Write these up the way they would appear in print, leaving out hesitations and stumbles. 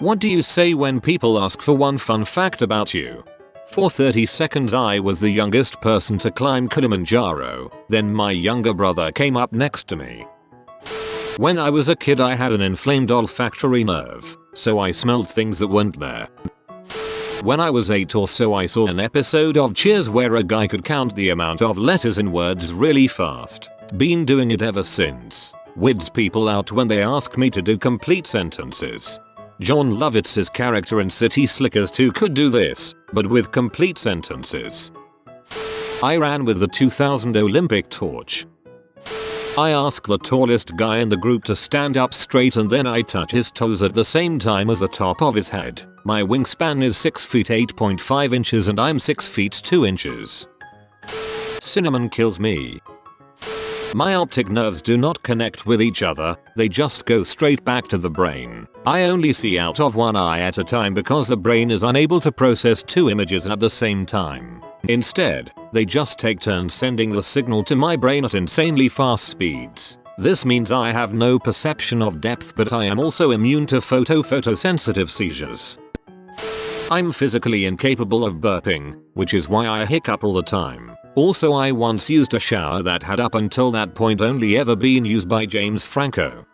What do you say when people ask for one fun fact about you? For 30 seconds I was the youngest person to climb Kilimanjaro, then my younger brother came up next to me. When I was a kid I had an inflamed olfactory nerve, so I smelled things that weren't there. When I was 8 or so I saw an episode of Cheers where a guy could count the amount of letters in words really fast. Been doing it ever since. Weirds people out when they ask me to do complete sentences. John Lovitz's character in City Slickers 2 could do this, but with complete sentences. I ran with the 2000 Olympic torch. I ask the tallest guy in the group to stand up straight and then I touch his toes at the same time as the top of his head. My wingspan is 6 feet 8.5 inches and I'm 6 feet 2 inches. Cinnamon kills me. My optic nerves do not connect with each other, they just go straight back to the brain. I only see out of one eye at a time because the brain is unable to process two images at the same time. Instead, they just take turns sending the signal to my brain at insanely fast speeds. This means I have no perception of depth, but I am also immune to photosensitive seizures. I'm physically incapable of burping, which is why I hiccup all the time. Also, I once used a shower that had up until that point only ever been used by James Franco.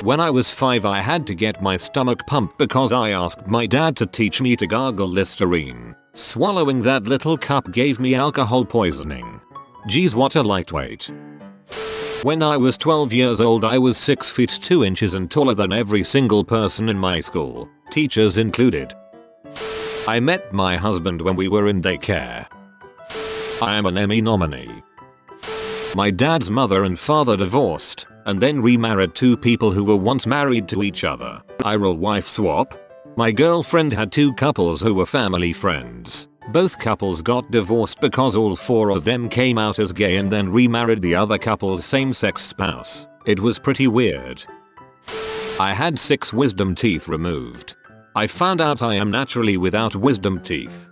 When I was 5 I had to get my stomach pumped because I asked my dad to teach me to gargle Listerine. Swallowing that little cup gave me alcohol poisoning. Geez, what a lightweight. When I was 12 years old I was 6 feet 2 inches and taller than every single person in my school, teachers included. I met my husband when we were in daycare. I am an Emmy nominee. My dad's mother and father divorced, and then remarried two people who were once married to each other. I roll wife swap. My girlfriend had two couples who were family friends. Both couples got divorced because all four of them came out as gay and then remarried the other couple's same-sex spouse. It was pretty weird. I had 6 wisdom teeth removed. I found out I am naturally without wisdom teeth.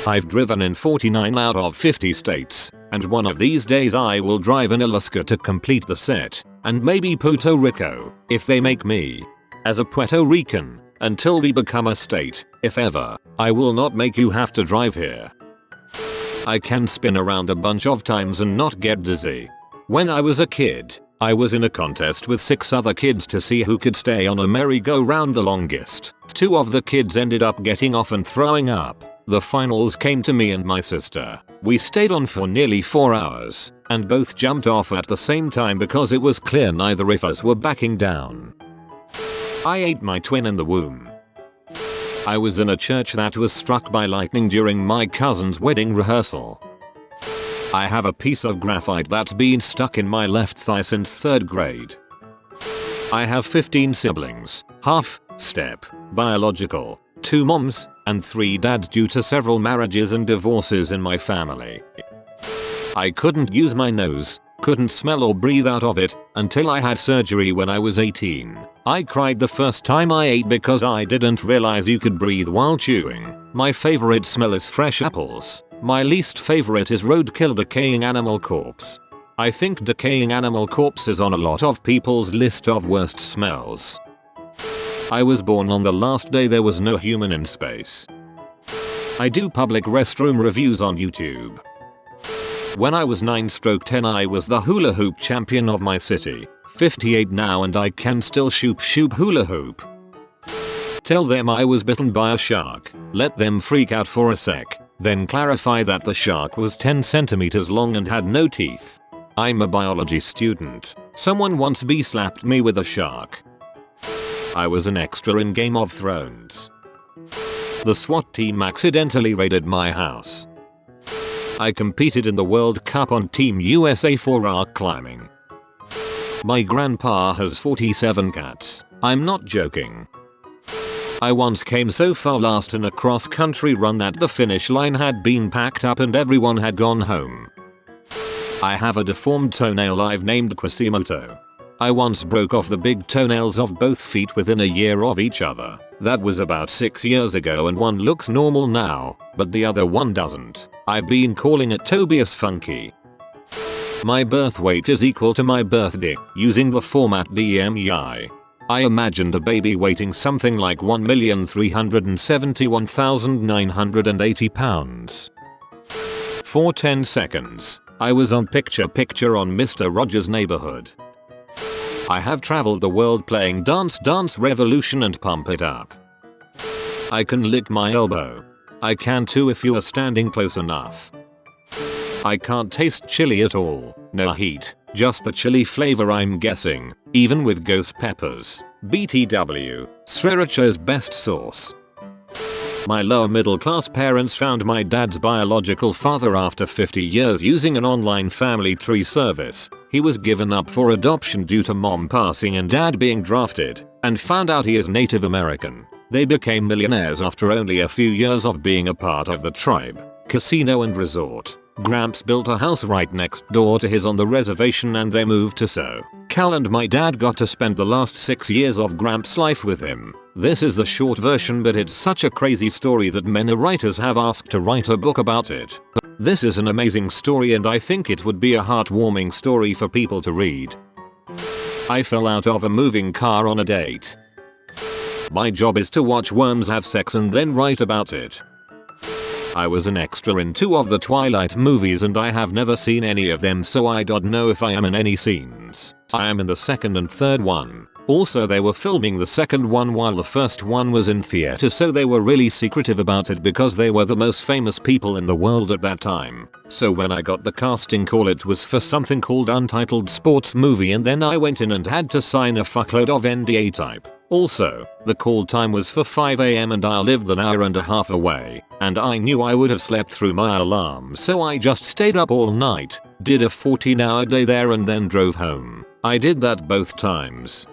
I've driven in 49 out of 50 states, and one of these days I will drive in Alaska to complete the set, and maybe Puerto Rico, if they make me. As a Puerto Rican, until we become a state, if ever, I will not make you have to drive here. I can spin around a bunch of times and not get dizzy. When I was a kid, I was in a contest with 6 other kids to see who could stay on a merry-go-round the longest. 2 of the kids ended up getting off and throwing up. The finals came to me and my sister. We stayed on for nearly 4 hours, and both jumped off at the same time because it was clear neither of us were backing down. I ate my twin in the womb. I was in a church that was struck by lightning during my cousin's wedding rehearsal. I have a piece of graphite that's been stuck in my left thigh since 3rd grade. I have 15 siblings, half, step, biological, 2 moms, and 3 dads due to several marriages and divorces in my family. I couldn't use my nose, couldn't smell or breathe out of it, until I had surgery when I was 18. I cried the first time I ate because I didn't realize you could breathe while chewing. My favorite smell is fresh apples. My least favorite is roadkill decaying animal corpse. I think decaying animal corpse is on a lot of people's list of worst smells. I was born on the last day there was no human in space. I do public restroom reviews on YouTube. When I was 9/10 I was the hula hoop champion of my city. 58 now and I can still shoop hula hoop. Tell them I was bitten by a shark, let them freak out for a sec, then clarify that the shark was 10 centimeters long and had no teeth. I'm a biology student. Someone once slapped me with a shark. I was an extra in Game of Thrones. The SWAT team accidentally raided my house. I competed in the World Cup on Team USA for rock climbing. My grandpa has 47 cats. I'm not joking. I once came so far last in a cross-country run that the finish line had been packed up and everyone had gone home. I have a deformed toenail I've named Quasimodo. I once broke off the big toenails of both feet within a year of each other. That was about 6 years ago and one looks normal now, but the other one doesn't. I've been calling it Tobias Funky. My birth weight is equal to my birthday, using the format DMEI. I imagined a baby weighing something like 1,371,980 pounds. For 10 seconds, I was on picture on Mr. Rogers' Neighborhood. I have traveled the world playing Dance Dance Revolution and Pump It Up. I can lick my elbow. I can too if you are standing close enough. I can't taste chili at all. No heat, just the chili flavor I'm guessing, even with ghost peppers. BTW, Sriracha's best sauce. My lower middle class parents found my dad's biological father after 50 years using an online family tree service. He was given up for adoption due to mom passing and dad being drafted, and found out he is Native American. They became millionaires after only a few years of being a part of the tribe, casino and resort. Gramps built a house right next door to his on the reservation and they moved to Cal, and my dad got to spend the last 6 years of Gramps' life with him. This is the short version, but it's such a crazy story that many writers have asked to write a book about it. This is an amazing story and I think it would be a heartwarming story for people to read. I fell out of a moving car on a date. My job is to watch worms have sex and then write about it. I was an extra in 2 of the Twilight movies and I have never seen any of them, so I don't know if I am in any scenes. I am in the 2nd and 3rd one. Also, they were filming the 2nd one while the 1st one was in theater, so they were really secretive about it because they were the most famous people in the world at that time. So when I got the casting call, it was for something called Untitled Sports Movie, and then I went in and had to sign a fuckload of NDA type. Also, the call time was for 5 AM and I lived an hour and a half away, and I knew I would have slept through my alarm, so I just stayed up all night, did a 14-hour day there and then drove home. I did that both times.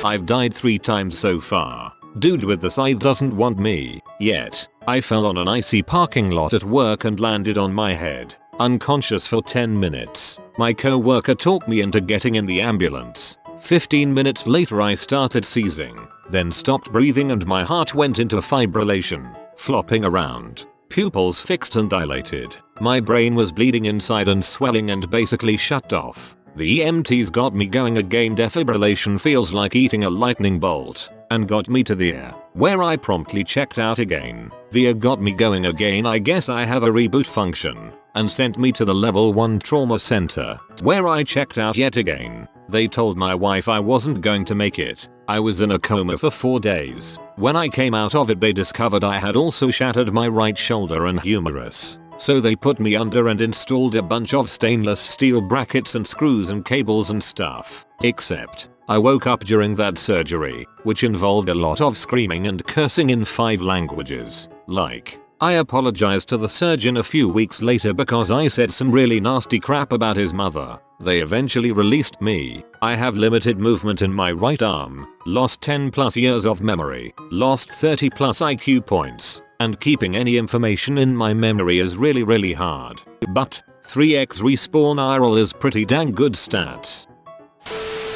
I've died 3 times so far. Dude with the scythe doesn't want me yet. I fell on an icy parking lot at work and landed on my head, unconscious for 10 minutes. My co-worker talked me into getting in the ambulance. 15 minutes later I started seizing, then stopped breathing and my heart went into fibrillation, flopping around. Pupils fixed and dilated. My brain was bleeding inside and swelling and basically shut off. The EMTs got me going again. Defibrillation feels like eating a lightning bolt, and got me to the ear, where I promptly checked out again. The ear got me going again. I guess I have a reboot function, and sent me to the level 1 trauma center, where I checked out yet again. They told my wife I wasn't going to make it. I was in a coma for 4 days. When I came out of it, they discovered I had also shattered my right shoulder and humerus. So they put me under and installed a bunch of stainless steel brackets and screws and cables and stuff. Except, I woke up during that surgery, which involved a lot of screaming and cursing in 5 languages. Like, I apologized to the surgeon a few weeks later because I said some really nasty crap about his mother. They eventually released me. I have limited movement in my right arm, lost 10 plus years of memory, lost 30 plus IQ points, and keeping any information in my memory is really hard. But 3x respawn IRL is pretty dang good stats.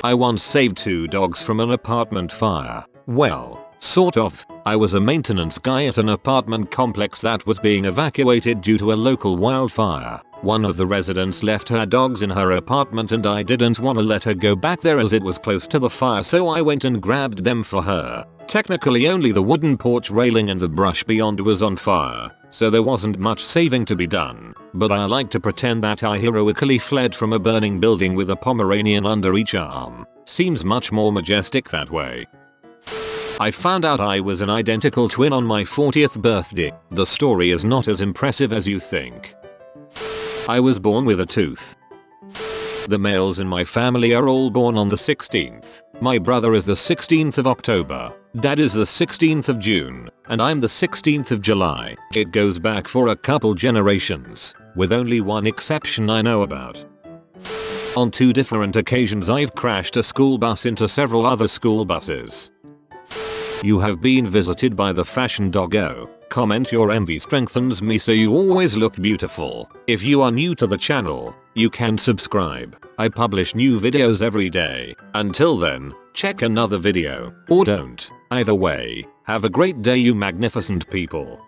I once saved 2 dogs from an apartment fire. Well, sort of. I was a maintenance guy at an apartment complex that was being evacuated due to a local wildfire. One of the residents left her dogs in her apartment and I didn't want to let her go back there as it was close to the fire, so I went and grabbed them for her. Technically only the wooden porch railing and the brush beyond was on fire, so there wasn't much saving to be done. But I like to pretend that I heroically fled from a burning building with a Pomeranian under each arm. Seems much more majestic that way. I found out I was an identical twin on my 40th birthday. The story is not as impressive as you think. I was born with a tooth. The males in my family are all born on the 16th. My brother is the 16th of October, dad is the 16th of June, and I'm the 16th of July. It goes back for a couple generations, with only one exception I know about. On 2 different occasions I've crashed a school bus into several other school buses. You have been visited by the fashion doggo. Comment your envy strengthens me so you always look beautiful. If you are new to the channel, you can subscribe. I publish new videos every day. Until then, check another video, or don't. Either way, have a great day you magnificent people.